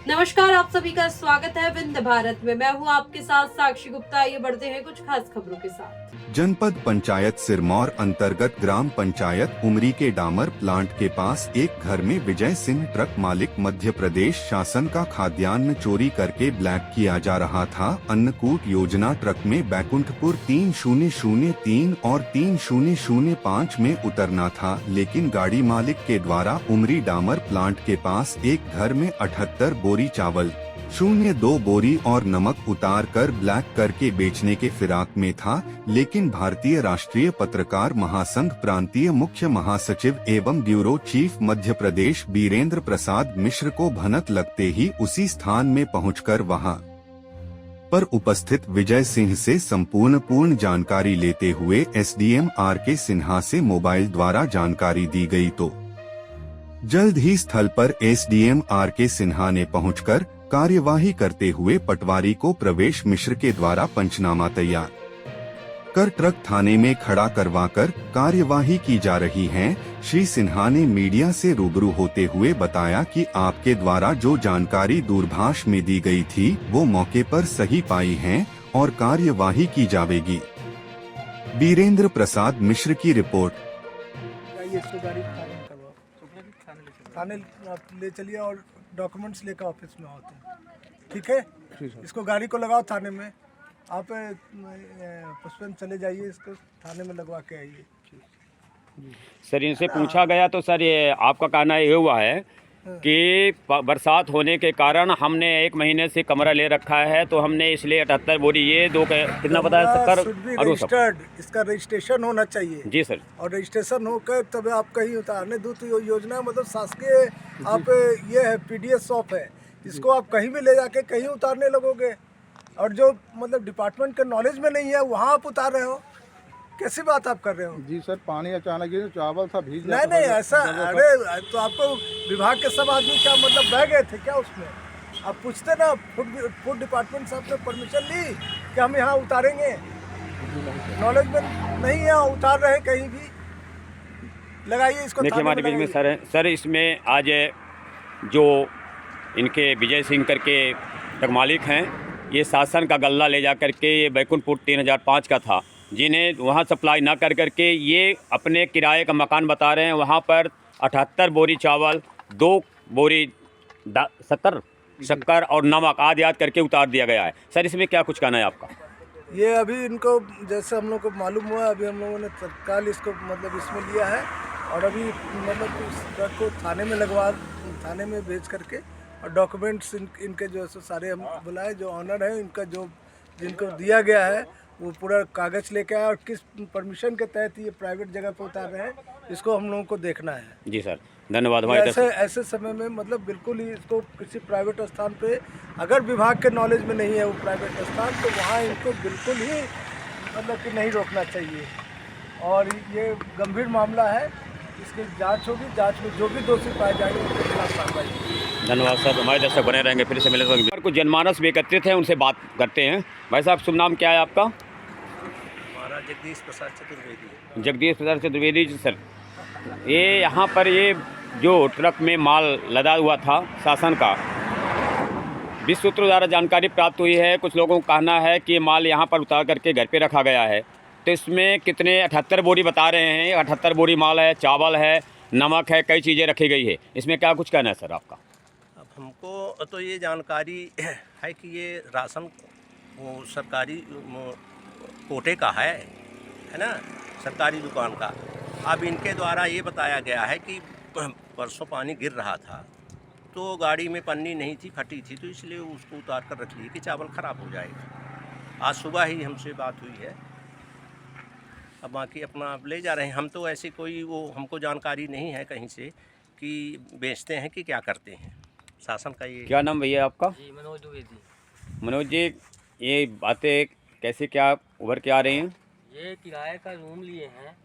नमस्कार, आप सभी का स्वागत है विंध्य भारत में। मैं हूं आपके साथ साक्षी गुप्ता। आइए बढ़ते हैं कुछ खास खबरों के साथ। जनपद पंचायत सिरमौर अंतर्गत ग्राम पंचायत उमरी के डामर प्लांट के पास एक घर में विजय सिंह ट्रक मालिक मध्य प्रदेश शासन का खाद्यान्न चोरी करके ब्लैक किया जा रहा था। अन्नकूट योजना ट्रक में बैकुंठपुर 3003 और 3005 में उतरना था, लेकिन गाड़ी मालिक के द्वारा उमरी डामर प्लांट के पास एक घर में 78 बोरी चावल 02 बोरी और नमक उतार कर ब्लैक करके बेचने के फिराक में था। लेकिन भारतीय राष्ट्रीय पत्रकार महासंघ प्रांतीय मुख्य महासचिव एवं ब्यूरो चीफ मध्य प्रदेश बीरेंद्र प्रसाद मिश्र को भनक लगते ही उसी स्थान में पहुंचकर वहां पर उपस्थित विजय सिंह से पूर्ण जानकारी लेते हुए एसडीएम RK सिन्हा से मोबाइल द्वारा जानकारी दी गई तो जल्द ही स्थल पर एसडीएम RK सिन्हा ने पहुंचकर कार्यवाही करते हुए पटवारी को प्रवेश मिश्र के द्वारा पंचनामा तैयार कर ट्रक थाने में खड़ा करवाकर कार्यवाही की जा रही है। श्री सिन्हा ने मीडिया से रूबरू होते हुए बताया कि आपके द्वारा जो जानकारी दूरभाष में दी गई थी वो मौके पर सही पाई है और कार्यवाही की जाएगी। बीरेंद्र प्रसाद मिश्र की रिपोर्ट। थाने ले चलिए और डॉक्यूमेंट्स लेकर ऑफिस में होते हैं, ठीक है। इसको गाड़ी को लगाओ थाने में, आप पुष्पन चले जाइए, इसको थाने में लगवा के आइए। सर इनसे पूछा गया तो सर ये आपका कहना ये हुआ है कि बरसात होने के कारण हमने 1 महीने से कमरा ले रखा है, तो हमने इसलिए 78 बोरी ये दो कितना बताया सर रजिस्टर्ड, इसका रजिस्ट्रेशन होना चाहिए जी सर, और रजिस्ट्रेशन होकर तब आप कहीं उतारने दो। तो योजना मतलब शासकीय आप ये है पीडीएस शॉप है, इसको आप कहीं भी ले जाके कहीं उतारने लगोगे और जो मतलब डिपार्टमेंट के नॉलेज में नहीं है वहाँ आप उतार रहे हो। कैसी बात आप कर रहे हो? जी सर, पानी अचानक गिर, चावल था भीग नहीं नहीं ऐसा, अरे तो आपको विभाग के सब आदमी क्या मतलब बह गए थे क्या उसमें? आप पूछते ना, फूड डिपार्टमेंट साहब ने परमिशन ली कि हम यहाँ उतारेंगे? नॉलेज में नहीं है, उतार रहे कहीं भी। लगाइए इसको। देखिए हमारे बीच में सर इसमें आज जो इनके विजय सिंह करके ट्रक मालिक हैं, ये शासन का गल्ला ले जा करके ये बैकुंठपुर 3005 का था, जिन्हें वहाँ सप्लाई ना कर करके ये अपने किराए का मकान बता रहे हैं। वहाँ पर 78 बोरी चावल, 2 बोरी शक्कर और नमक आदि याद करके उतार दिया गया है। सर इसमें क्या कुछ कहना है आपका? ये अभी इनको जैसे हम लोग को मालूम हुआ, अभी हम लोगों ने तत्काल इसको मतलब इसमें लिया है और अभी मतलब इस ट्रक को थाने में भेज करके और डॉक्यूमेंट्स इनके जो सारे हम बुलाए, जो ऑनर है इनका, जो जिनको दिया गया है वो पूरा कागज लेके आया और किस परमिशन के तहत ये प्राइवेट जगह पे उतार रहे हैं इसको हम लोगों को देखना है। जी सर, धन्यवाद। ऐसे समय में मतलब बिल्कुल ही इसको किसी प्राइवेट स्थान पे, अगर विभाग के नॉलेज में नहीं है वो प्राइवेट स्थान, तो वहाँ इनको बिल्कुल ही मतलब कि नहीं रोकना चाहिए। और ये गंभीर मामला है, इसकी जांच होगी, जांच में जो भी दोषी पाए जाएंगे उनके खिलाफ कार्रवाई होगी। धन्यवाद सर, हमारे दर्शक बने रहेंगे, फिर से मिलेंगे। कुछ जनमानस भी एकत्रित हैं, उनसे बात करते हैं। भाई साहब शुभ नाम क्या है आपका? हमारा जगदीश प्रसाद चतुर्वेदी। जगदीश प्रसाद चतुर्वेदी जी। सर ये यहाँ पर ये जो ट्रक में माल लदा हुआ था शासन का, विश्व सूत्रों द्वारा जानकारी प्राप्त हुई है, कुछ लोगों का कहना है कि माल यहाँ पर उतार करके घर पे रखा गया है। तो इसमें कितने 78 बोरी बता रहे हैं, 78 बोरी माल है, चावल है, नमक है, कई चीज़ें रखी गई है। इसमें क्या कुछ कहना है सर आपका? अब हमको तो ये जानकारी है कि ये राशन वो सरकारी कोटे का है ना, सरकारी दुकान का। अब इनके द्वारा ये बताया गया है कि परसों पानी गिर रहा था तो गाड़ी में पन्नी नहीं थी, फटी थी, तो इसलिए उसको उतार कर रख लिए कि चावल ख़राब हो जाएगा। आज सुबह ही हमसे बात हुई है, अब बाकी अपना आप ले जा रहे हैं। हम तो ऐसी कोई वो हमको जानकारी नहीं है कहीं से कि बेचते हैं कि क्या करते हैं। शासन का ये। क्या नाम भैया आपका? जी मनोज द्विवेदी। मनोज जी, ये बातें कैसे क्या उभर के आ रही हैं? ये किराए का रूम लिए हैं,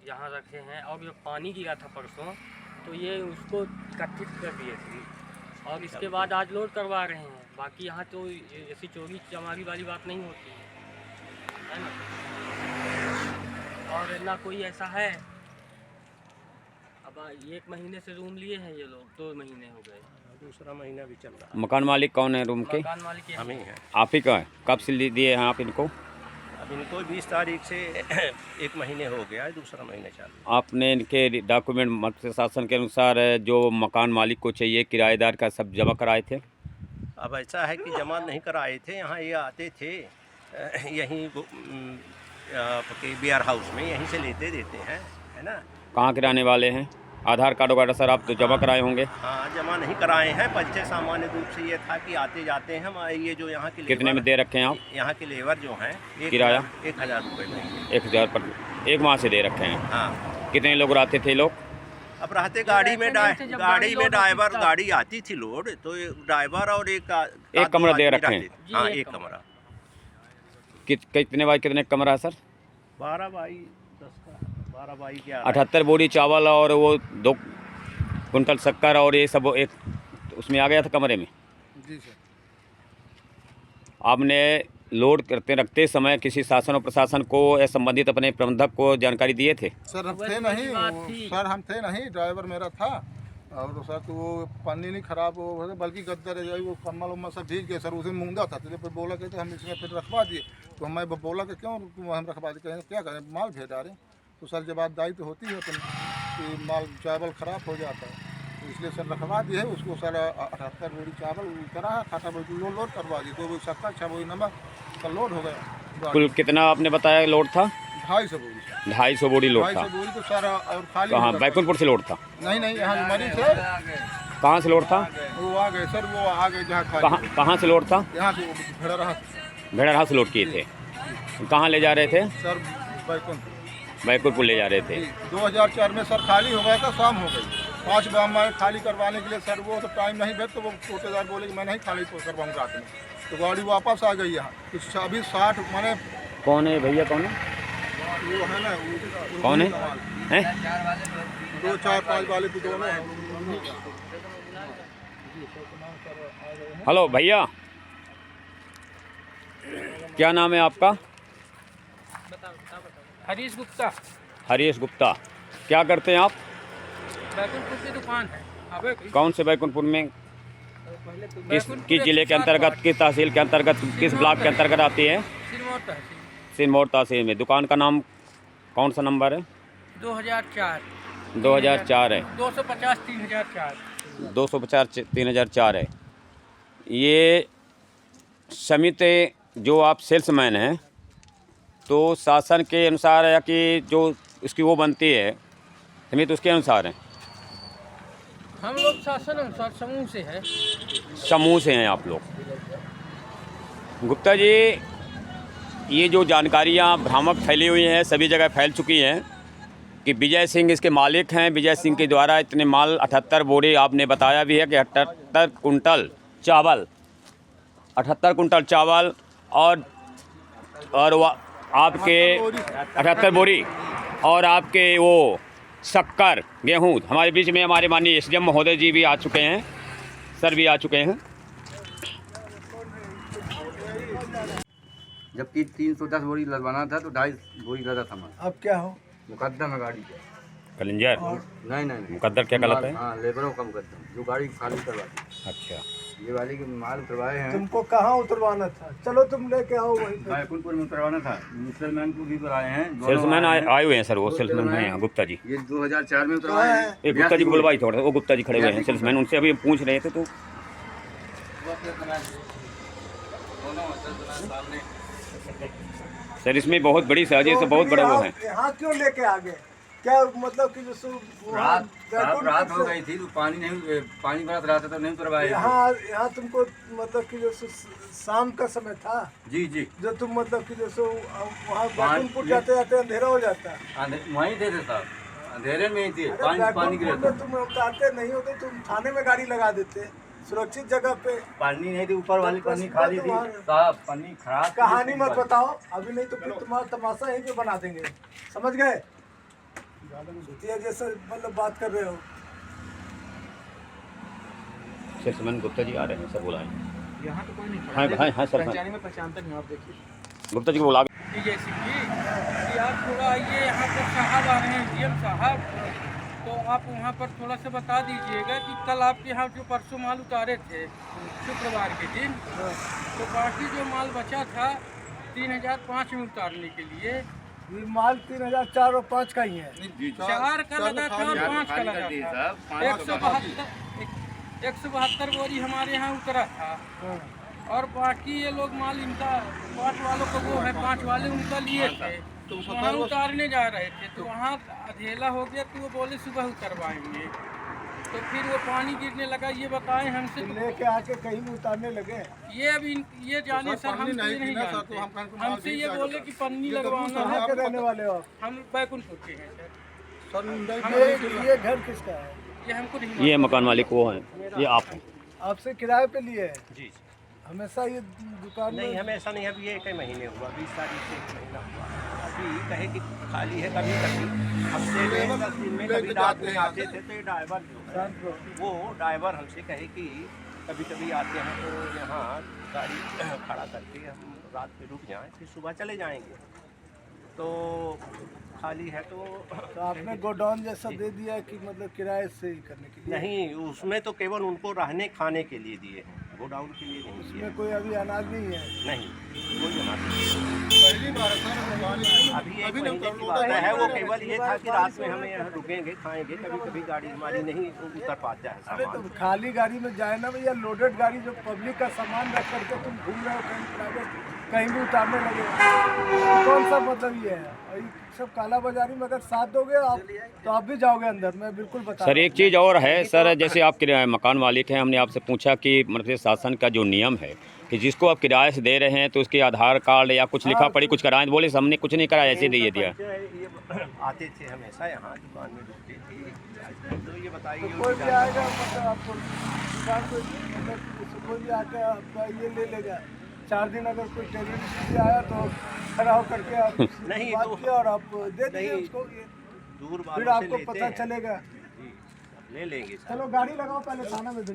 यहाँ रखे हैं, और जो पानी गिरा था परसों तो ये उसको इकट्ठित कर दिए थे और इसके बाद आज लोड करवा रहे हैं। बाकी यहाँ तो ऐसी चोरी चमारी वाली बात नहीं होती है ना, और ना कोई ऐसा है। अब 1 महीने से रूम लिए हैं ये लोग, 2 महीने हो गए। दूसरा महीना भी चल रहा है। मकान मालिक कौन है रूम के? मकान मालिक हम ही हैं। आप ही का है? कब से दिए हैं आप इनको? अब इनको 20 तारीख से 1 महीने हो गया है, दूसरा महीना चालू। आपने इनके डॉक्यूमेंट मत्स्य शासन के अनुसार जो मकान मालिक को चाहिए किराएदार का सब जमा कराए थे? अब ऐसा है कि जमा नहीं कराए थे, यहाँ ये आते थे यहीं आपके बियर हाउस में, यहीं से लेते देते हैं, है ना। कहाँ के रहने वाले हैं? आधार कार्ड वगैरह सर आप तो जमा कराए होंगे? हाँ, जमा नहीं कराए हैं। परिचय सामान्य रूप से ये था कि आते जाते हैं हम। ये जो यहाँ के कितने में दे रखे हैं आप? यहाँ के लेबर जो हैं किराया 1000 रुपये में। 1000 पर एक माह से दे रखे हैं। हाँ, कितने लोग रहते थे लोग? अब रहते गाड़ी में ड्राइवर, गाड़ी आती थी लोड, तो ड्राइवर और एक कमरा दे रखे हैं? हाँ, एक कमरा। कितने बाई कितने कमरा है सर? 12 बाई 10 का, 12 बाई 11। 78 बोरी चावल और वो 2 कुंटल शक्कर और ये सब एक उसमें आ गया था कमरे में। जी सर। आपने लोड करते रखते समय किसी शासन और प्रशासन को या संबंधित अपने प्रबंधक को जानकारी दिए थे? सर हम थे नहीं, सर हम थे नहीं, ड्राइवर मेरा था। और सर तो वो पन्नी नहीं खराब हो, बल्कि गद्दर है वो कम्बल उम्बल सब भीग गए सर। उसे मूंगा था तो जब बोला कहते हम इसमें फिर रखवा दिए। तो मैं बोला कि क्यों हम रखवा दिए, कहें क्या करें माल भेज डालें। तो सर जवाबदारी तो होती है अपनी कि माल चावल ख़राब हो जाता है, तो इसलिए सर रखवा दिए। उसको सर 78 बोरी चावल करा है, 68 बोरी लोड करवा दी, 2 बोरी शक्कर, 6 बोरी नमक का लोड हो गया। कुल कितना आपने बताया लोड था? 250 बोरी। 250 बोरी लोड था। 250 बोरी तो सर और खाली कहाँ? बैकुंठपुर से लोड था? नहीं, यहाँ मरीज है। कहाँ से लोड था? वो आ गए सर, वो आ गए जहाँ खाली। कहाँ से लोड था? यहाँ से भेड़रहा से लोड किए थे। कहाँ ले जा रहे थे? सर बैकुंठपुर। बैकुंठपुर ले जा रहे थे। 2004 में सर खाली हो गया था, शाम हो गई। 5 बजे मैं खाली करवाने के लिए सर वो तो टाइम नहीं भेज, तो वो ठेकेदार बोले कि मैं नहीं खाली करवाऊँ रात में। तो गाड़ी वापस आ गई यहाँ। तो अभी 60 मैंने। कौन है भैया? कौन है? वो है ना, कौन है? हैं? 2 4 5 वाले तो दोनों हैं। हेलो भैया, क्या नाम है आपका? हरीश गुप्ता। हरीश गुप्ता। क्या करते हैं आप? बैकुंठपुर की दुकान है। कौन से बैकुंठपुर में? किस जिले के अंतर्गत, किस तहसील के अंतर्गत, किस ब्लॉक के अंतर्गत आती है? सिरमौर तहसील में। दुकान का नाम कौन सा नंबर है? 2004 2004 है। 250 3004। 250 3004 है। ये समिति जो आप सेल्समैन हैं, तो शासन के अनुसार या कि जो इसकी वो बनती है समिति उसके अनुसार है? हम लोग शासन अनुसार समूह से है। समूह से हैं आप लोग। गुप्ता जी, ये जो जानकारियाँ भ्रामक फैली हुई हैं, सभी जगह फैल चुकी हैं कि विजय सिंह इसके मालिक हैं। विजय सिंह के द्वारा इतने माल 78 बोरी, आपने बताया भी है कि 78 कुंटल चावल, 78 कुंटल चावल और आपके 78 बोरी और आपके वो शक्कर, गेहूँ। हमारे बीच में हमारे माननीय एसडीएम महोदय जी भी आ चुके हैं, सर भी आ चुके हैं। जबकि 310 बोरी लगवाना था तो 250 बोरी लगा था हमारा। अब क्या हो? मुकदम है गाड़ी का। कलिंजर? नहीं। मुकद्दर क्या कहलाता है? हाँ, लेबरों का मुकदम, जो गाड़ी खाली करवा दी। अच्छा, ये वाली के माल उतरवाए हैं। तुमको कहाँ उतरवाना था? चलो तुम लेके आओ वहीं पे। बैकुंठपुर में उतरवाना था। सेल्समैन को भी बुलाए हैं। सेल्समैन आए हुए हैं सर, वो सेल्समैन हैं यहाँ, गुप्ता जी। ये 2004 में उतरवाए हैं। एक गुप्ता जी को बुलवाई थोड़ा, वो गुप्ता जी खड़े हुए हैं सेल्समैन, उनसे अभी पूछ रहे थे। तो सर इसमें बहुत बड़ी साजिश है, बहुत बड़ा वो है। यहाँ क्यों लेके आ गए? क्या मतलब कि जो रात हो गई थी तो पानी बरस रहा था तो नहीं उतरवाए। यहाँ तुमको मतलब कि जो शाम का समय था। जी। जो तुम मतलब कि जैसे वहाँ बैकुंठपुर जाते जाते अंधेरा हो जाता। वहीं थे साहब, अंधेरे में ही थे। पानी गिरा। तुम उतारते नहीं होते, तुम थाने में गाड़ी लगा देते सुरक्षित जगह पे। पानी नहीं थी, ऊपर वाली पानी खाली थी साहब। पानी खराब। कहानी मत बताओ अभी, नहीं तो फिर तुम्हारा तमाशा यहीं पे बना देंगे, समझ गए? जैसे मतलब बात कर रहे हो। सेल्समैन गुप्ता जी आ रहे हैं, सर बुलाएं। यहाँ तो कोई नहीं। हाँ सर, पहचाने में पहचानते नहीं, आप देखिए। गुप्ता जी को बुला। विजय सिंह जी, आप थोड़ा आइए, यहाँ पर साहब आ रहे हैं, डीएम साहब, तो आप वहाँ पर थोड़ा सा बता दीजिएगा कि कल आपके यहाँ जो परसों माल उतारे थे शुक्रवार के दिन, तो बाकी जो माल बचा था 3005 में उतारने के लिए, ये माल 3004 और 5 का ही है। 4 का लगा था और 5 का लगा था। 172 बोरी हमारे यहाँ उतरा था, और बाकी ये लोग माल इनका 5 वालों को वो है, 5 वाले उनका लिए थे, तो वहाँ उतारने जा रहे थे, तो वहाँ अधेला हो गया, तो वो बोले सुबह उतरवाएंगे, तो फिर वो पानी गिरने लगा। ये बताएं हमसे तो लेके आके कहीं भी उतारने लगे। ये अभी ये जाने सर हम नहीं जानते, हमसे ये बोले कि पन्नी लगवाना है। के रहने वाले हो आप? हम बैकुंठपुर के हैं सर। ये घर किसका है? ये हमको नहीं ये मकान मालिक वो हैं, ये आप हैं। आपसे किराए पे लिए है? जी हमेशा ये दुकान नहीं, में? हमेशा नहीं, अभी 1 महीने हुआ, 20 तारीख से 1 महीना हुआ। अभी कहे कि खाली है, कभी कभी हफ्ते में 10 दिन में, कभी रात में आते थे, तो ये ड्राइवर जो है वो ड्राइवर हमसे कहे कि कभी कभी आते हैं तो यहाँ गाड़ी खड़ा करके हम रात में रुक जाएं, फिर सुबह चले जाएंगे, तो खाली है तो आपने गोडाउन जैसा दे दिया है कि मतलब किराए से ही करने के लिए? नहीं, उसमें तो केवल उनको रहने खाने के लिए दिए हैं, गोडाउन के लिए नहीं दिए। उसमें कोई अभी अनाज नहीं है? नहीं, कोई अनाज नहीं। अभी 1 महीने की बात है, वो केवल ये था कि रात में हमें यहाँ रुकेंगे, खाएंगे, कभी कभी गाड़ी हमारी नहीं उतर पाता है अरे सामान। तो खाली गाड़ी में जाए ना भैया, लोडेड गाड़ी जो पब्लिक का सामान रख करके तुम घूम रहे हो कहीं प्राइवेट कहीं भी उतारने लगे, कौन सा मतलब ये है? और ये सब काला बाजारी में अगर साथ दोगे आप तो आप भी जाओगे अंदर, मैं बिल्कुल बता सर एक चीज़ और है सर, जैसे आप मकान मालिक हैं, हमने आपसे पूछा कि मध्य शासन का जो नियम है कि जिसको आप किराए से दे रहे हैं तो उसके आधार कार्ड या कुछ लिखा पड़ी कुछ कराएं, बोले हमने कुछ नहीं कराया, ऐसे दे दिया। ये आते थे हमेशा यहाँ दुकान में रुकते थे, तो ये बताइए कोई भी आएगा मतलब आपको दुकान को मतलब कोई भी आके आपका ये ले लेगा। 4 दिन अगर कोई टेररिस्ट आया तो खड़ा होकर के आप नहीं बात तो किया और आप दे दीजिए उसको, दूर फिर आपको पता चलेगा। ले लेंगे। चलो गाड़ी लगाओ, पहले थाना में भेजो।